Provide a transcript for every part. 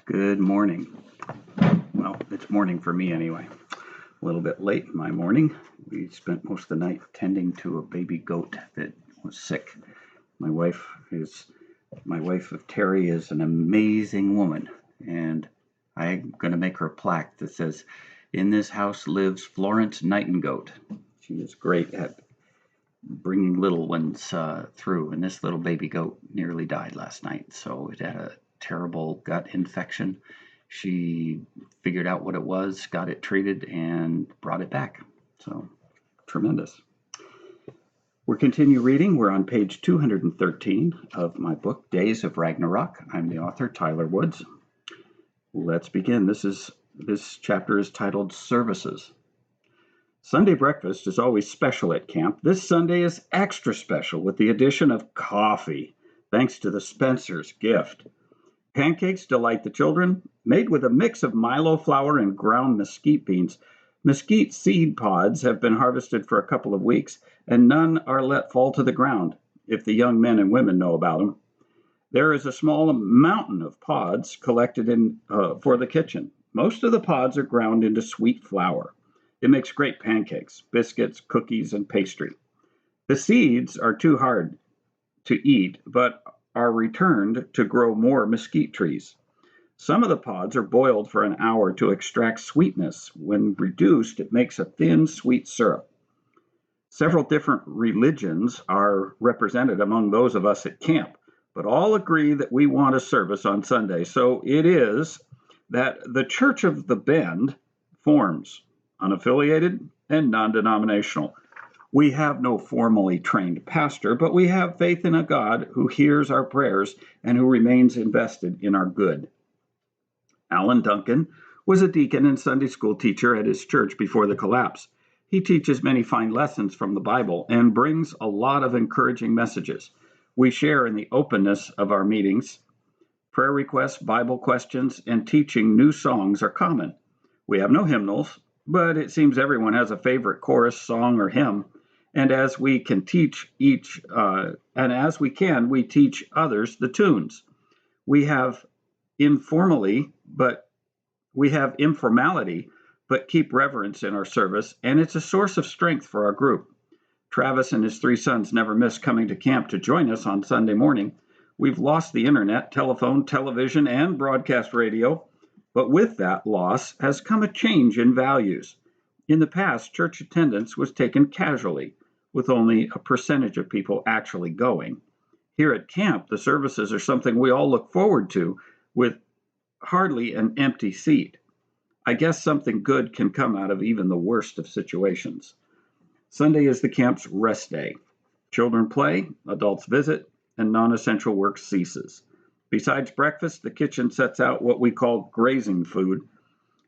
Good morning. Well, it's morning for me anyway. A little bit late in my morning. We spent most of the night tending to a baby goat that was sick. My wife of Terry is an amazing woman, and I'm going to make her a plaque that says, "In this house lives Florence Nightingale." She is great at bringing little ones through, and this little baby goat nearly died last night. So it had a terrible gut infection. She figured out what it was, got it treated, and brought it back. So tremendous. We'll continue reading. We're on page 213 of my book, Days of Ragnarok. I'm the author, Tyler Woods. Let's begin. This chapter is titled Services. Sunday breakfast is always special at camp. This Sunday is extra special with the addition of coffee, thanks to the Spencer's gift. Pancakes delight the children, made with a mix of Milo flour and ground mesquite beans. Mesquite seed pods have been harvested for a couple of weeks, and none are let fall to the ground, if the young men and women know about them. There is a small mountain of pods collected for the kitchen. Most of the pods are ground into sweet flour. It makes great pancakes, biscuits, cookies, and pastry. The seeds are too hard to eat, but are returned to grow more mesquite trees. Some of the pods are boiled for an hour to extract sweetness. When reduced, it makes a thin, sweet syrup. Several different religions are represented among those of us at camp, but all agree that we want a service on Sunday. So it is that the Church of the Bend forms, unaffiliated and non-denominational. We have no formally trained pastor, but we have faith in a God who hears our prayers and who remains invested in our good. Alan Duncan was a deacon and Sunday school teacher at his church before the collapse. He teaches many fine lessons from the Bible and brings a lot of encouraging messages. We share in the openness of our meetings. Prayer requests, Bible questions, and teaching new songs are common. We have no hymnals, but it seems everyone has a favorite chorus, song, or hymn. And as we can, we teach others the tunes. We have informality, but keep reverence in our service, and it's a source of strength for our group. Travis and his 3 sons never miss coming to camp to join us on Sunday morning. We've lost the internet, telephone, television, and broadcast radio, but with that loss has come a change in values. In the past, church attendance was taken casually, with only a percentage of people actually going. Here at camp, the services are something we all look forward to, with hardly an empty seat. I guess something good can come out of even the worst of situations. Sunday is the camp's rest day. Children play, adults visit, and non-essential work ceases. Besides breakfast, the kitchen sets out what we call grazing food.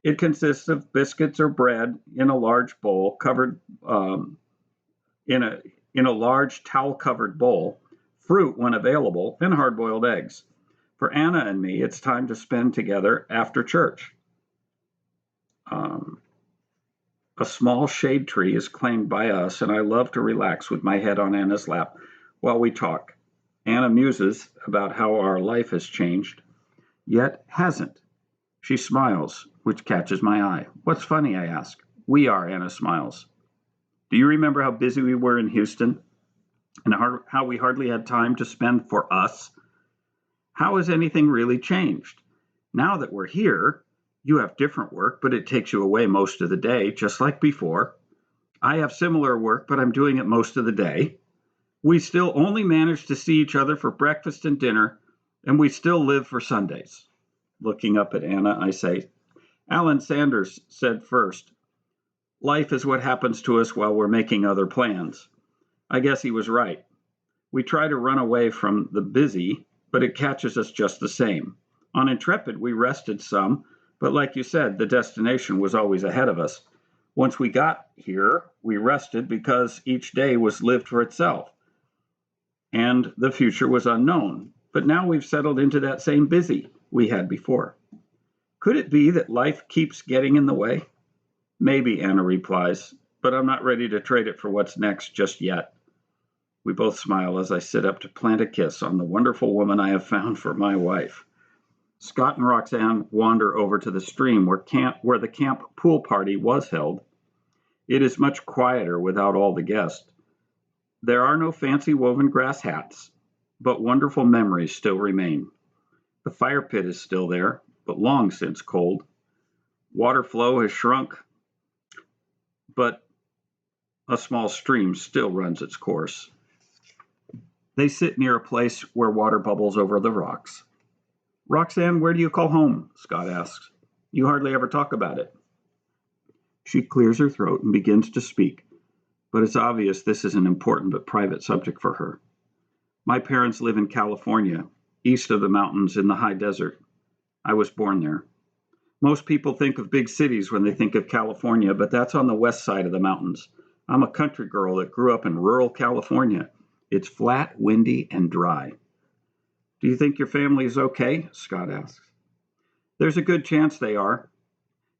It consists of biscuits or bread in a large bowl covered in a large towel-covered bowl, fruit when available, and hard-boiled eggs. For Anna and me, it's time to spend together after church. A small shade tree is claimed by us, and I love to relax with my head on Anna's lap while we talk. Anna muses about how our life has changed, yet hasn't. She smiles, which catches my eye. What's funny, I ask. We are, Anna smiles. Do you remember how busy we were in Houston and how we hardly had time to spend for us? How has anything really changed? Now that we're here, you have different work, but it takes you away most of the day, just like before. I have similar work, but I'm doing it most of the day. We still only manage to see each other for breakfast and dinner, and we still live for Sundays. Looking up at Anna, I say, Alan Sanders said first, life is what happens to us while we're making other plans. I guess he was right. We try to run away from the busy, but it catches us just the same. On Intrepid, we rested some, but like you said, the destination was always ahead of us. Once we got here, we rested because each day was lived for itself, and the future was unknown. But now we've settled into that same busy we had before. Could it be that life keeps getting in the way? Maybe, Anna replies, but I'm not ready to trade it for what's next just yet. We both smile as I sit up to plant a kiss on the wonderful woman I have found for my wife. Scott and Roxanne wander over to the stream where the camp pool party was held. It is much quieter without all the guests. There are no fancy woven grass hats, but wonderful memories still remain. The fire pit is still there, but long since cold. Water flow has shrunk, but a small stream still runs its course. They sit near a place where water bubbles over the rocks. Roxanne, where do you call home? Scott asks. You hardly ever talk about it. She clears her throat and begins to speak, but it's obvious this is an important but private subject for her. My parents live in California, east of the mountains in the high desert. I was born there. Most people think of big cities when they think of California, but that's on the west side of the mountains. I'm a country girl that grew up in rural California. It's flat, windy, and dry. Do you think your family is okay? Scott asks. There's a good chance they are.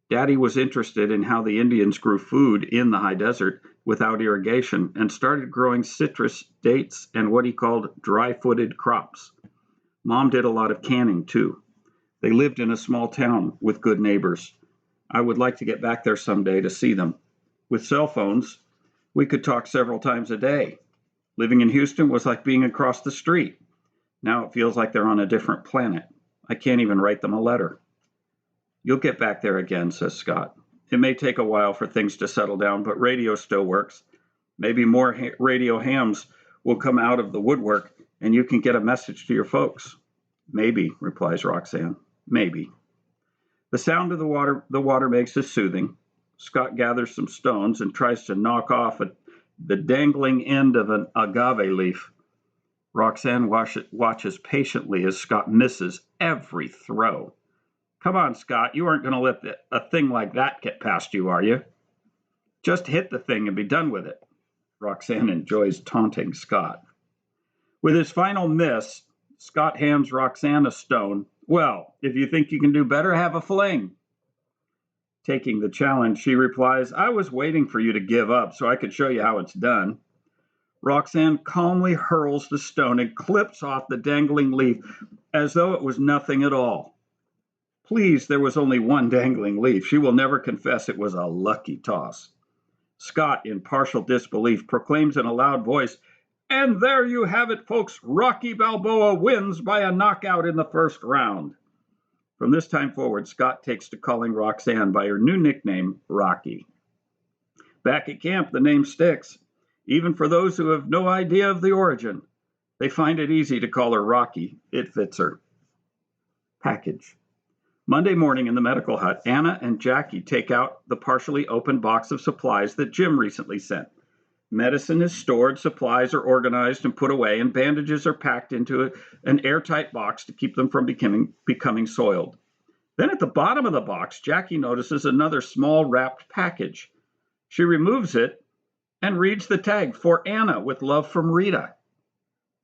Daddy was interested in how the Indians grew food in the high desert without irrigation and started growing citrus, dates, and what he called dry-footed crops. Mom did a lot of canning, too. They lived in a small town with good neighbors. I would like to get back there someday to see them. With cell phones, we could talk several times a day. Living in Houston was like being across the street. Now it feels like they're on a different planet. I can't even write them a letter. You'll get back there again, says Scott. It may take a while for things to settle down, but radio still works. Maybe more radio hams will come out of the woodwork and you can get a message to your folks. Maybe, replies Roxanne. Maybe. The sound of the water makes is soothing. Scott gathers some stones and tries to knock off the dangling end of an agave leaf. Roxanne watches patiently as Scott misses every throw. Come on, Scott, you aren't going to let a thing like that get past you, are you? Just hit the thing and be done with it. Roxanne enjoys taunting Scott. With his final miss, Scott hands Roxanne a stone. Well, if you think you can do better, have a fling. Taking the challenge, she replies, I was waiting for you to give up so I could show you how it's done. Roxanne calmly hurls the stone and clips off the dangling leaf as though it was nothing at all. Pleased there was only one dangling leaf, she will never confess it was a lucky toss. Scott, in partial disbelief, proclaims in a loud voice, and there you have it, folks. Rocky Balboa wins by a knockout in the first round. From this time forward, Scott takes to calling Roxanne by her new nickname, Rocky. Back at camp, the name sticks, even for those who have no idea of the origin. They find it easy to call her Rocky. It fits her. Package. Monday morning in the medical hut, Anna and Jackie take out the partially opened box of supplies that Jim recently sent. Medicine is stored, supplies are organized and put away, and bandages are packed into an airtight box to keep them from becoming soiled. Then at the bottom of the box, Jackie notices another small wrapped package. She removes it and reads the tag, for Anna, with love from Rita.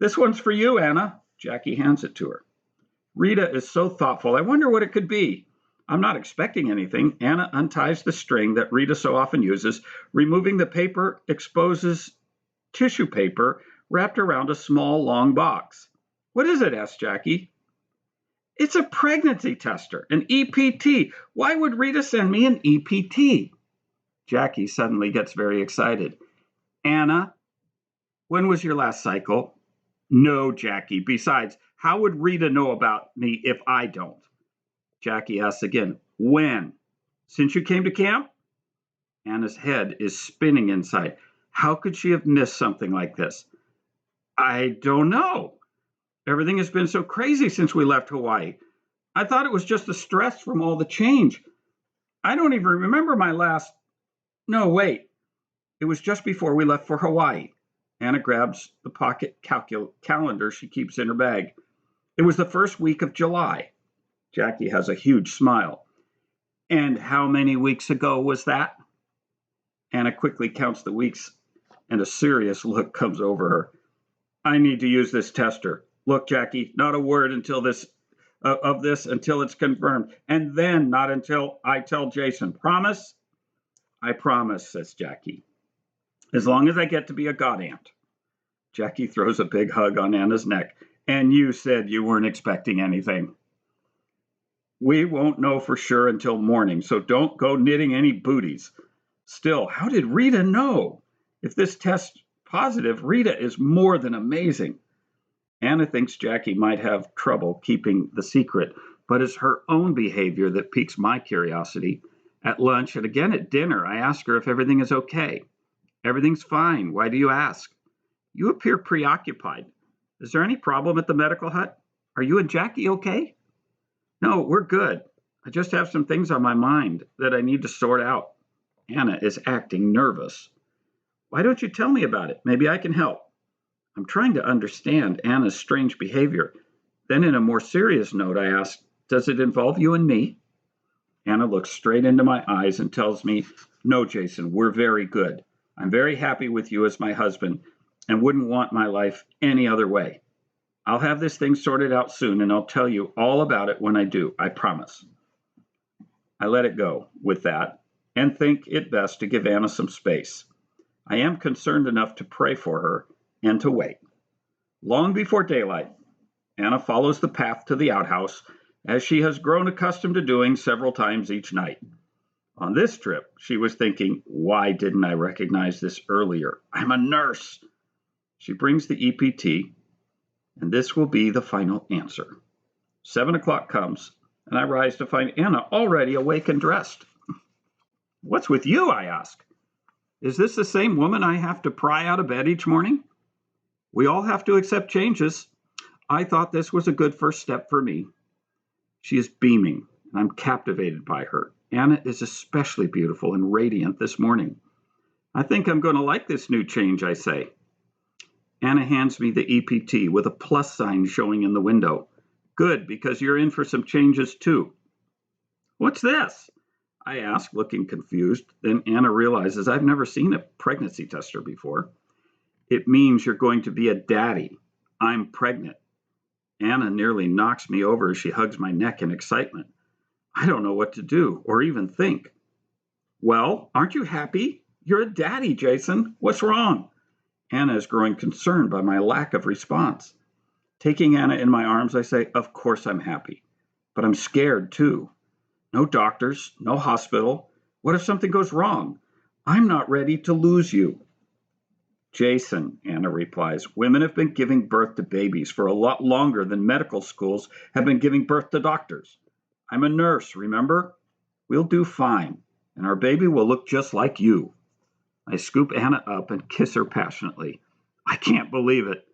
This one's for you, Anna. Jackie hands it to her. Rita is so thoughtful. I wonder what it could be. I'm not expecting anything. Anna unties the string that Rita so often uses. Removing the paper exposes tissue paper wrapped around a small, long box. What is it? Asked Jackie. It's a pregnancy tester, an EPT. Why would Rita send me an EPT? Jackie suddenly gets very excited. Anna, when was your last cycle? No, Jackie. Besides, how would Rita know about me if I don't? Jackie asks again, when? Since you came to camp? Anna's head is spinning inside. How could she have missed something like this? I don't know. Everything has been so crazy since we left Hawaii. I thought it was just the stress from all the change. I don't even remember my last... No, wait. It was just before we left for Hawaii. Anna grabs the pocket calendar she keeps in her bag. It was the first week of July. Jackie has a huge smile. And how many weeks ago was that? Anna quickly counts the weeks, and a serious look comes over her. I need to use this tester. Look, Jackie, not a word until until it's confirmed, and then not until I tell Jason. Promise? I promise, says Jackie. As long as I get to be a god aunt. Jackie throws a big hug on Anna's neck. And you said you weren't expecting anything. We won't know for sure until morning, so don't go knitting any booties. Still, how did Rita know? If this test's positive, Rita is more than amazing. Anna thinks Jackie might have trouble keeping the secret, but it's her own behavior that piques my curiosity. At lunch and again at dinner, I ask her if everything is okay. Everything's fine. Why do you ask? You appear preoccupied. Is there any problem at the medical hut? Are you and Jackie okay? No, we're good. I just have some things on my mind that I need to sort out. Anna is acting nervous. Why don't you tell me about it? Maybe I can help. I'm trying to understand Anna's strange behavior. Then, in a more serious note, I ask, does it involve you and me? Anna looks straight into my eyes and tells me, no, Jason, we're very good. I'm very happy with you as my husband and wouldn't want my life any other way. I'll have this thing sorted out soon and I'll tell you all about it when I do, I promise. I let it go with that and think it best to give Anna some space. I am concerned enough to pray for her and to wait. Long before daylight, Anna follows the path to the outhouse, as she has grown accustomed to doing several times each night. On this trip, she was thinking, why didn't I recognize this earlier? I'm a nurse. She brings the EPT, and this will be the final answer. 7 o'clock comes, and I rise to find Anna already awake and dressed. What's with you? I ask. Is this the same woman I have to pry out of bed each morning? We all have to accept changes. I thought this was a good first step for me. She is beaming, and I'm captivated by her. Anna is especially beautiful and radiant this morning. I think I'm going to like this new change, I say. Anna hands me the EPT with a plus sign showing in the window. Good, because you're in for some changes too. What's this? I ask, looking confused. Then Anna realizes I've never seen a pregnancy tester before. It means you're going to be a daddy. I'm pregnant. Anna nearly knocks me over as she hugs my neck in excitement. I don't know what to do or even think. Well, aren't you happy? You're a daddy, Jason. What's wrong? Anna is growing concerned by my lack of response. Taking Anna in my arms, I say, of course I'm happy, but I'm scared too. No doctors, no hospital. What if something goes wrong? I'm not ready to lose you. Jason, Anna replies, women have been giving birth to babies for a lot longer than medical schools have been giving birth to doctors. I'm a nurse, remember? We'll do fine, and our baby will look just like you. I scoop Anna up and kiss her passionately. I can't believe it.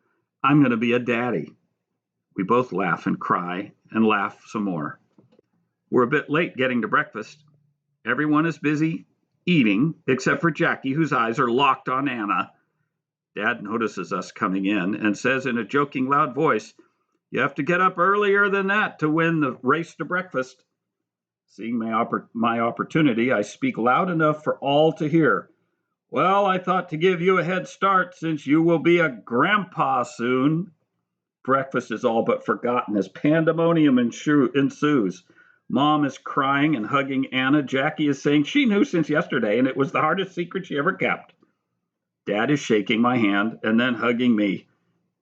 I'm going to be a daddy. We both laugh and cry and laugh some more. We're a bit late getting to breakfast. Everyone is busy eating, except for Jackie, whose eyes are locked on Anna. Dad notices us coming in and says in a joking loud voice, you have to get up earlier than that to win the race to breakfast. Seeing my opportunity, I speak loud enough for all to hear. Well, I thought to give you a head start since you will be a grandpa soon. Breakfast is all but forgotten as pandemonium ensues. Mom is crying and hugging Anna. Jackie is saying she knew since yesterday and it was the hardest secret she ever kept. Dad is shaking my hand and then hugging me.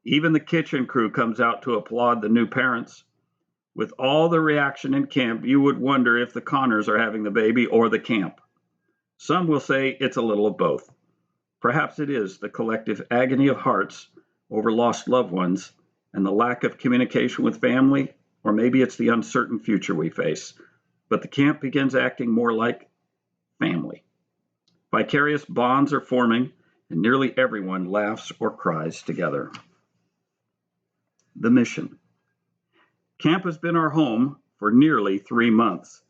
Even the kitchen crew comes out to applaud the new parents. With all the reaction in camp, you would wonder if the Connors are having the baby or the camp. Some will say it's a little of both. Perhaps it is the collective agony of hearts over lost loved ones and the lack of communication with family, or maybe it's the uncertain future we face. But the camp begins acting more like family. Vicarious bonds are forming, and nearly everyone laughs or cries together. The mission. Camp has been our home for nearly 3 months,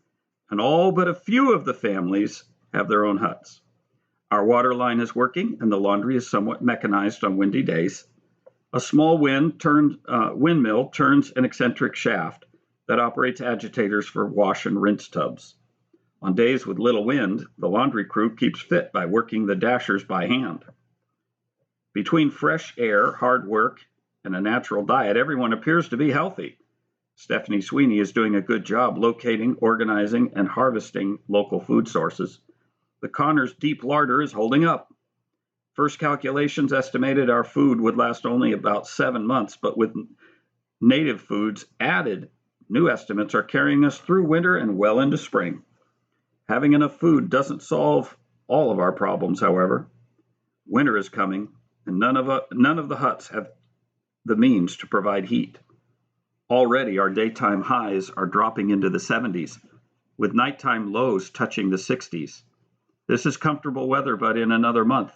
and all but a few of the families have their own huts. Our water line is working, and the laundry is somewhat mechanized on windy days. A small windmill turns an eccentric shaft that operates agitators for wash and rinse tubs. On days with little wind, the laundry crew keeps fit by working the dashers by hand. Between fresh air, hard work, and a natural diet, everyone appears to be healthy. Stephanie Sweeney is doing a good job locating, organizing, and harvesting local food sources. The Connors' deep larder is holding up. First calculations estimated our food would last only about 7 months, but with native foods added, New estimates are carrying us through winter and well into spring. Having enough food doesn't solve all of our problems, however. Winter is coming, and none of the huts have the means to provide heat. Already, our daytime highs are dropping into the 70s, with nighttime lows touching the 60s. This is comfortable weather, but in another month,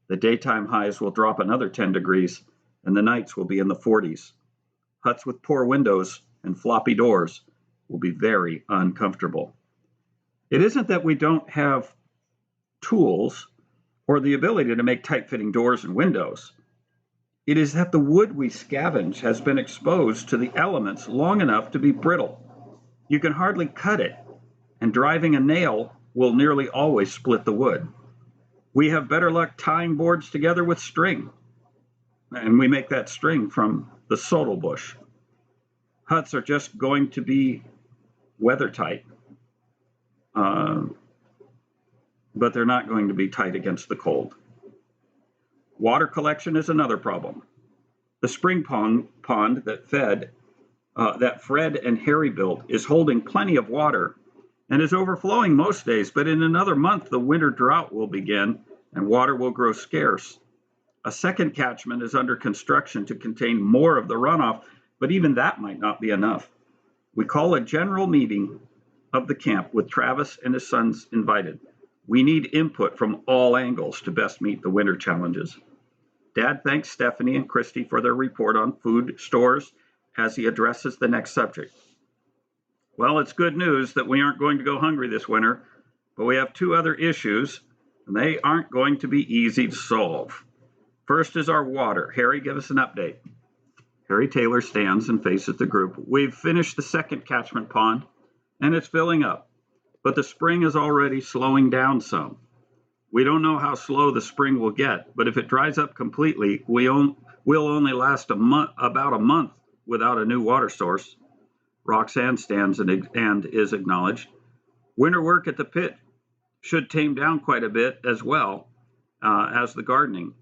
the daytime highs will drop another 10 degrees, and the nights will be in the 40s. Huts with poor windows and floppy doors will be very uncomfortable. It isn't that we don't have tools or the ability to make tight-fitting doors and windows. It is that the wood we scavenge has been exposed to the elements long enough to be brittle. You can hardly cut it, and driving a nail will nearly always split the wood. We have better luck tying boards together with string, and we make that string from the sorrel bush. Huts are just going to be weather tight, but they're not going to be tight against the cold. Water collection is another problem. The spring pond that Fred and Harry built is holding plenty of water and is overflowing most days, but in another month the winter drought will begin and water will grow scarce. A second catchment is under construction to contain more of the runoff, but even that might not be enough. We call a general meeting of the camp with Travis and his sons invited. We need input from all angles to best meet the winter challenges. Dad thanks Stephanie and Christy for their report on food stores as he addresses the next subject. Well, it's good news that we aren't going to go hungry this winter, but we have two other issues, and they aren't going to be easy to solve. First is our water. Harry, give us an update. Harry Taylor stands and faces the group. We've finished the second catchment pond, and it's filling up, but the spring is already slowing down some. We don't know how slow the spring will get, but if it dries up completely, we'll only last about a month without a new water source. Roxanne stands and is acknowledged. Winter work at the pit should tame down quite a bit as well as the gardening.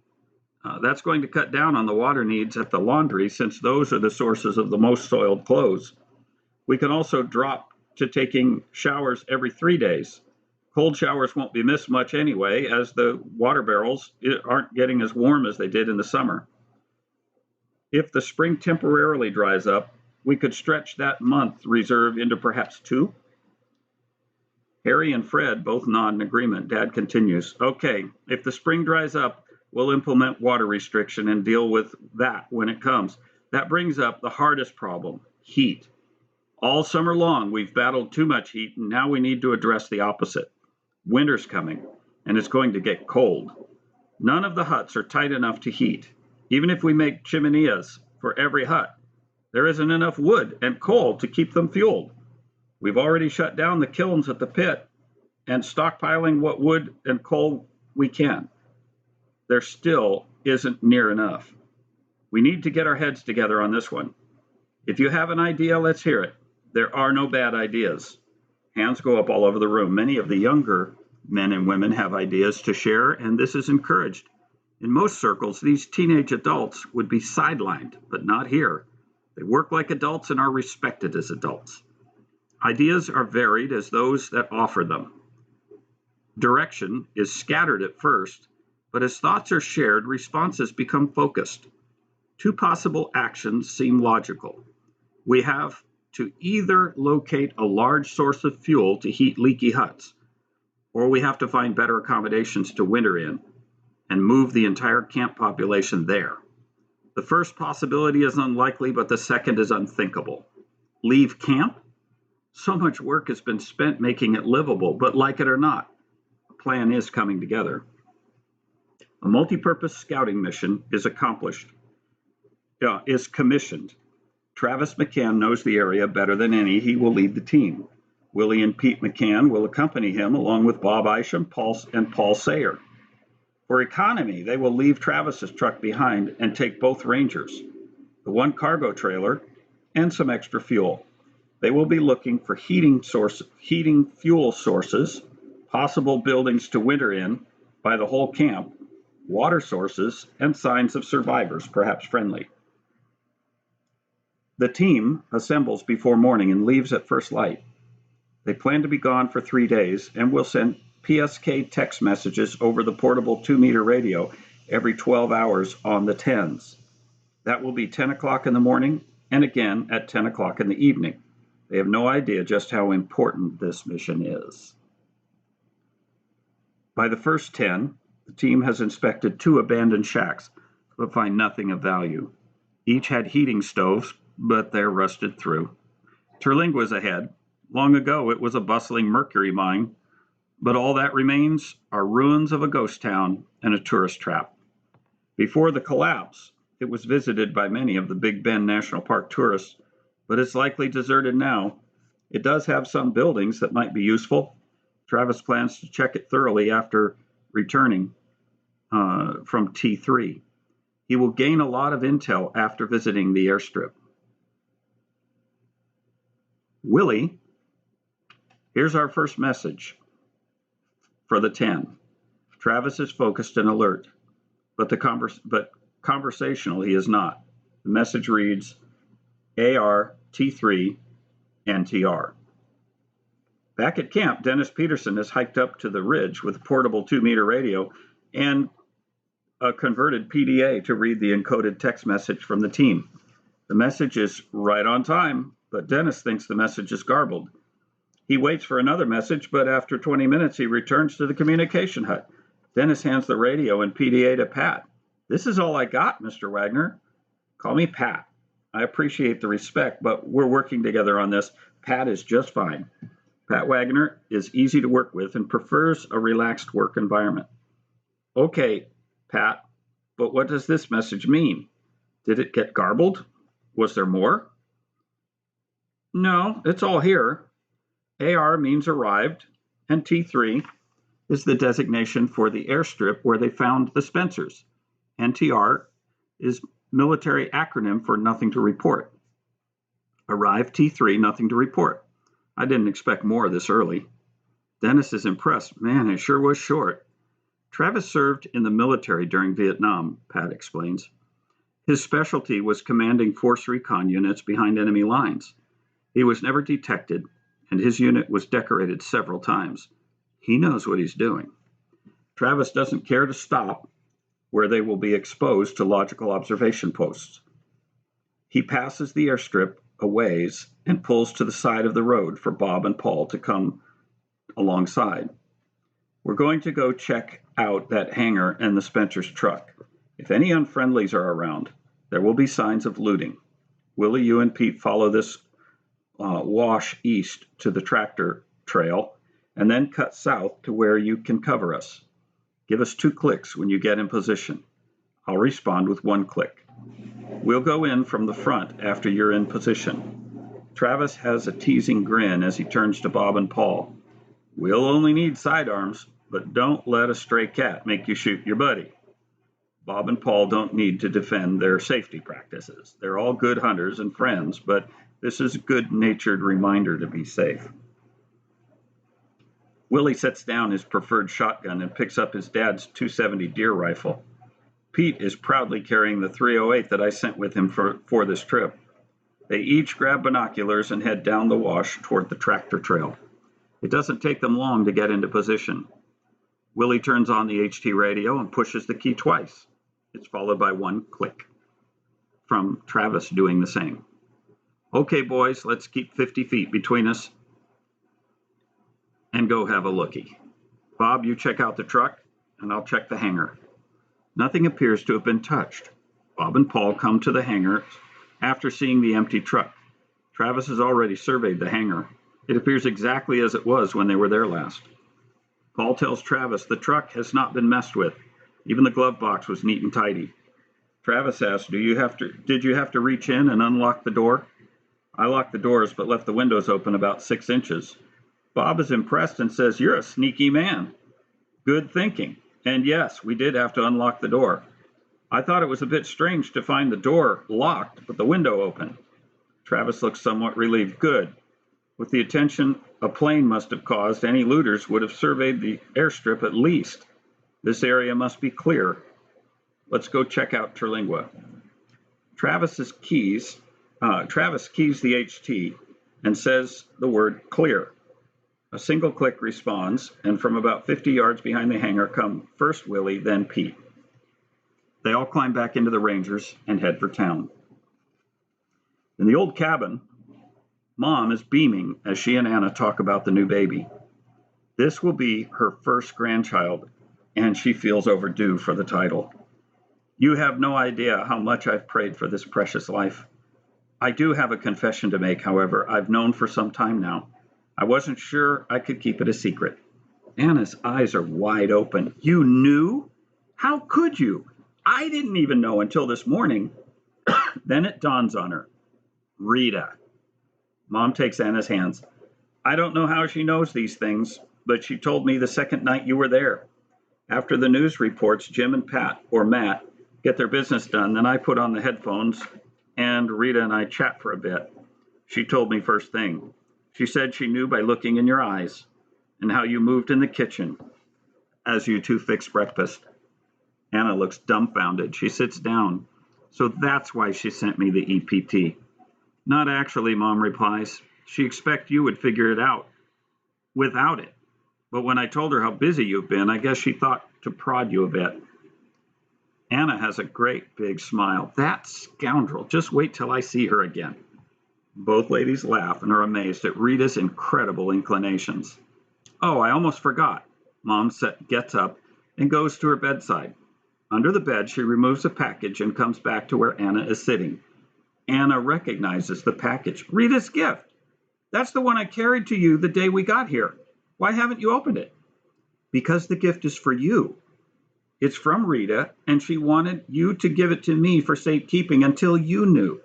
That's going to cut down on the water needs at the laundry since those are the sources of the most soiled clothes. We can also drop to taking showers every 3 days. Cold showers won't be missed much anyway, as the water barrels aren't getting as warm as they did in the summer. If the spring temporarily dries up, we could stretch that month reserve into perhaps 2. Harry and Fred both nod in agreement. Dad continues, okay, if the spring dries up, we'll implement water restriction and deal with that when it comes. That brings up the hardest problem, heat. All summer long, we've battled too much heat, and now we need to address the opposite. Winter's coming, and it's going to get cold. None of the huts are tight enough to heat. Even if we make chimeneas for every hut, there isn't enough wood and coal to keep them fueled. We've already shut down the kilns at the pit and stockpiling what wood and coal we can. There still isn't near enough. We need to get our heads together on this one. If you have an idea, let's hear it. There are no bad ideas. Hands go up all over the room. Many of the younger men and women have ideas to share, and this is encouraged. In most circles, these teenage adults would be sidelined, but not here. They work like adults and are respected as adults. Ideas are varied as those that offer them. Direction is scattered at first, but as thoughts are shared, responses become focused. 2 possible actions seem logical. We have to either locate a large source of fuel to heat leaky huts, or we have to find better accommodations to winter in and move the entire camp population there. The first possibility is unlikely, but the second is unthinkable. Leave camp? So much work has been spent making it livable, but like it or not, a plan is coming together. A multi-purpose scouting mission is commissioned. Travis McCann knows the area better than any. He will lead the team. Willie and Pete McCann will accompany him along with Bob Isham, Paul Sayer. For economy, they will leave Travis's truck behind and take both Rangers, the 1 cargo trailer, and some extra fuel. They will be looking for heating fuel sources, possible buildings to winter in by the whole camp, water sources, and signs of survivors, perhaps friendly. The team assembles before morning and leaves at first light. They plan to be gone for 3 days and will send PSK text messages over the portable 2-meter radio every 12 hours on the 10s. That will be 10 o'clock in the morning and again at 10 o'clock in the evening. They have no idea just how important this mission is. By the first 10, the team has inspected 2 abandoned shacks, but find nothing of value. Each had heating stoves, but they're rusted through. Terlingua's ahead. Long ago, it was a bustling mercury mine, but all that remains are ruins of a ghost town and a tourist trap. Before the collapse, it was visited by many of the Big Bend National Park tourists, but it's likely deserted now. It does have some buildings that might be useful. Travis plans to check it thoroughly after returning from T3. He will gain a lot of intel after visiting the airstrip. Willie, here's our first message for the 10. Travis is focused and alert, but conversational he is not. The message reads, AR, T3, NTR. Back at camp, Dennis Peterson has hiked up to the ridge with a portable 2-meter radio and a converted PDA to read the encoded text message from the team. The message is right on time, but Dennis thinks the message is garbled. He waits for another message, but after 20 minutes, he returns to the communication hut. Dennis hands the radio and PDA to Pat. This is all I got, Mr. Wagner. Call me Pat. I appreciate the respect, but we're working together on this. Pat is just fine. Pat Wagner is easy to work with and prefers a relaxed work environment. Okay, Pat, but what does this message mean? Did it get garbled? Was there more? No, it's all here. AR means arrived, and T3 is the designation for the airstrip where they found the Spencers. NTR is military acronym for nothing to report. Arrived T3, nothing to report. I didn't expect more this early. Dennis is impressed. Man, it sure was short. Travis served in the military during Vietnam, Pat explains. His specialty was commanding force recon units behind enemy lines. He was never detected, and his unit was decorated several times. He knows what he's doing. Travis doesn't care to stop where they will be exposed to logical observation posts. He passes the airstrip a ways and pulls to the side of the road for Bob and Paul to come alongside. We're going to go check out that hangar and the Spencer's truck. If any unfriendlies are around, there will be signs of looting. Willie, you and Pete follow this wash east to the tractor trail and then cut south to where you can cover us. Give us 2 clicks when you get in position. I'll respond with 1 click. We'll go in from the front after you're in position. Travis has a teasing grin as he turns to Bob and Paul. We'll only need sidearms, but don't let a stray cat make you shoot your buddy. Bob and Paul don't need to defend their safety practices. They're all good hunters and friends, but this is a good-natured reminder to be safe. Willie sets down his preferred shotgun and picks up his dad's .270 deer rifle. Pete is proudly carrying the .308 that I sent with him for this trip. They each grab binoculars and head down the wash toward the tractor trail. It doesn't take them long to get into position. Willie turns on the HT radio and pushes the key twice. It's followed by 1 click from Travis doing the same. Okay, boys, let's keep 50 feet between us and go have a lookie. Bob, you check out the truck, and I'll check the hangar. Nothing appears to have been touched. Bob and Paul come to the hangar after seeing the empty truck. Travis has already surveyed the hangar. It appears exactly as it was when they were there last. Paul tells Travis the truck has not been messed with. Even the glove box was neat and tidy. Travis asks, did you have to reach in and unlock the door? I locked the doors but left the windows open about 6 inches. Bob is impressed and says, you're a sneaky man. Good thinking. And yes, we did have to unlock the door. I thought it was a bit strange to find the door locked but the window open. Travis looks somewhat relieved. Good. With the attention a plane must have caused, any looters would have surveyed the airstrip at least. This area must be clear. Let's go check out Terlingua. Travis's keys Travis keys the HT and says the word clear. A single click responds, and from about 50 yards behind the hangar come first Willie, then Pete. They all climb back into the Rangers and head for town. In the old cabin, Mom is beaming as she and Anna talk about the new baby. This will be her first grandchild, and she feels overdue for the title. You have no idea how much I've prayed for this precious life. I do have a confession to make, however. I've known for some time now. I wasn't sure I could keep it a secret. Anna's eyes are wide open. You knew? How could you? I didn't even know until this morning. Then it dawns on her. Rita. Mom takes Anna's hands. I don't know how she knows these things, but she told me the second night you were there. After the news reports, Jim and Pat, or Matt, get their business done, then I put on the headphones and Rita and I chat for a bit. She told me first thing. She said she knew by looking in your eyes and how you moved in the kitchen as you two fixed breakfast. Anna looks dumbfounded. She sits down. So that's why she sent me the EPT. Not actually, Mom replies. She expected you would figure it out without it. But when I told her how busy you've been, I guess she thought to prod you a bit. Anna has a great big smile. That scoundrel. Just wait till I see her again. Both ladies laugh and are amazed at Rita's incredible inclinations. Oh, I almost forgot. Mom gets up and goes to her bedside. Under the bed, she removes a package and comes back to where Anna is sitting. Anna recognizes the package. Rita's gift. That's the one I carried to you the day we got here. Why haven't you opened it? Because the gift is for you. It's from Rita, and she wanted you to give it to me for safekeeping until you knew.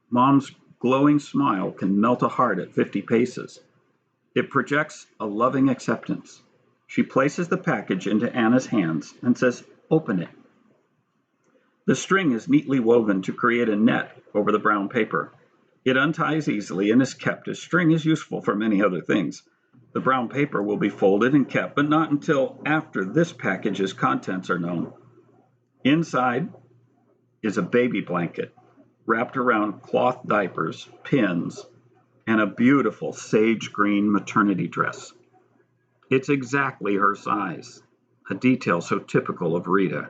Mom's glowing smile can melt a heart at 50 paces. It projects a loving acceptance. She places the package into Anna's hands and says, open it. The string is neatly woven to create a net over the brown paper. It unties easily and is kept as string is useful for many other things. The brown paper will be folded and kept, but not until after this package's contents are known. Inside is a baby blanket wrapped around cloth diapers, pins, and a beautiful sage green maternity dress. It's exactly her size, a detail so typical of Rita.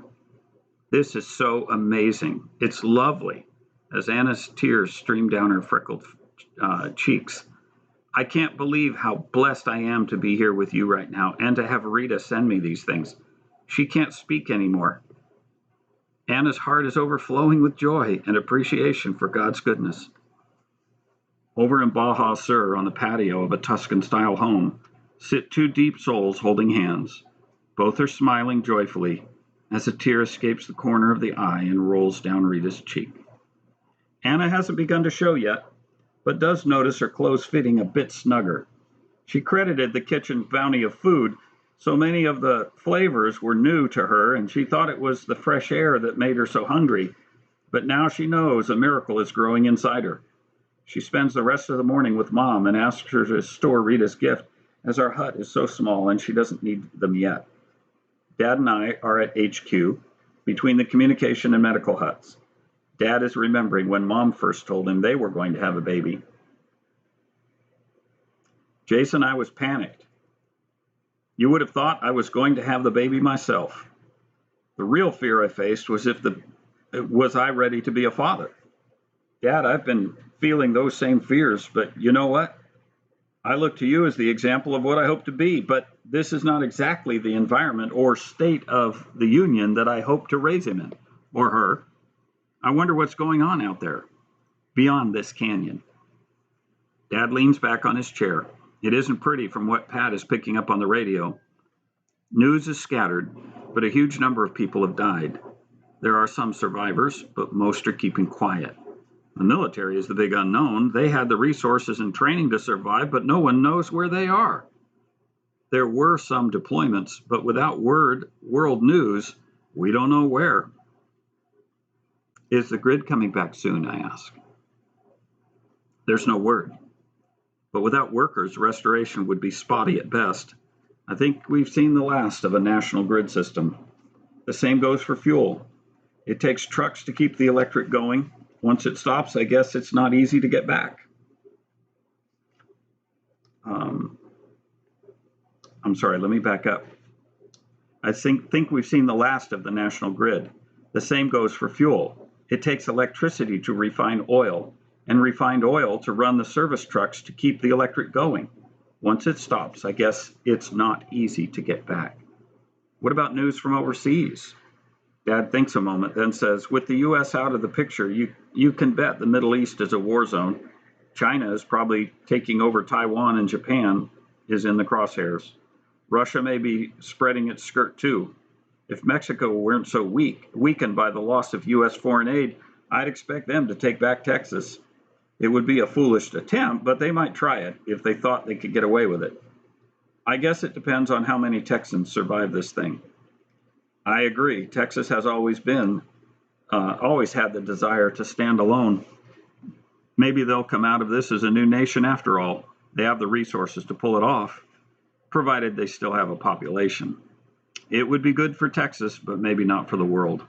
This is so amazing. It's lovely, as Anna's tears stream down her freckled cheeks. I can't believe how blessed I am to be here with you right now and to have Rita send me these things. She can't speak anymore. Anna's heart is overflowing with joy and appreciation for God's goodness. Over in Baja Sur, on the patio of a Tuscan-style home, sit two deep souls holding hands. Both are smiling joyfully as a tear escapes the corner of the eye and rolls down Rita's cheek. Anna hasn't begun to show yet, but does notice her clothes fitting a bit snugger. She credited the kitchen's bounty of food. So many of the flavors were new to her, and she thought it was the fresh air that made her so hungry. But now she knows a miracle is growing inside her. She spends the rest of the morning with Mom and asks her to store Rita's gift, as our hut is so small and she doesn't need them yet. Dad and I are at HQ, between the communication and medical huts. Dad is remembering when Mom first told him they were going to have a baby. Jason, I was panicked. You would have thought I was going to have the baby myself. The real fear I faced was was I ready to be a father? Dad, I've been feeling those same fears, but you know what? I look to you as the example of what I hope to be, but this is not exactly the environment or state of the union that I hope to raise him in, or her. I wonder what's going on out there, beyond this canyon. Dad leans back on his chair. It isn't pretty from what Pat is picking up on the radio. News is scattered, but a huge number of people have died. There are some survivors, but most are keeping quiet. The military is the big unknown. They had the resources and training to survive, but no one knows where they are. There were some deployments, but without world news, we don't know where. Is the grid coming back soon, I ask. There's no word. But without workers, restoration would be spotty at best. I think we've seen the last of a national grid system. The same goes for fuel. It takes trucks to keep the electric going. once it stops, I guess it's not easy to get back. I'm sorry, let me back up. I think we've seen the last of the national grid. The same goes for fuel. It takes electricity to refine oil, and refined oil to run the service trucks to keep the electric going. Once it stops, I guess it's not easy to get back. What about news from overseas? Dad thinks a moment, then says, with the US out of the picture, you can bet the Middle East is a war zone. China is probably taking over Taiwan, and Japan is in the crosshairs. Russia may be spreading its skirt too. If Mexico weren't so weakened by the loss of US foreign aid, I'd expect them to take back Texas. It would be a foolish attempt, but they might try it if they thought they could get away with it. I guess it depends on how many Texans survive this thing. I agree. Texas has always had the desire to stand alone. Maybe they'll come out of this as a new nation after all. They have the resources to pull it off, provided they still have a population. It would be good for Texas, but maybe not for the world.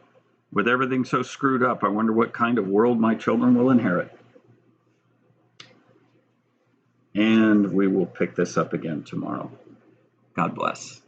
With everything so screwed up, I wonder what kind of world my children will inherit. And we will pick this up again tomorrow. God bless.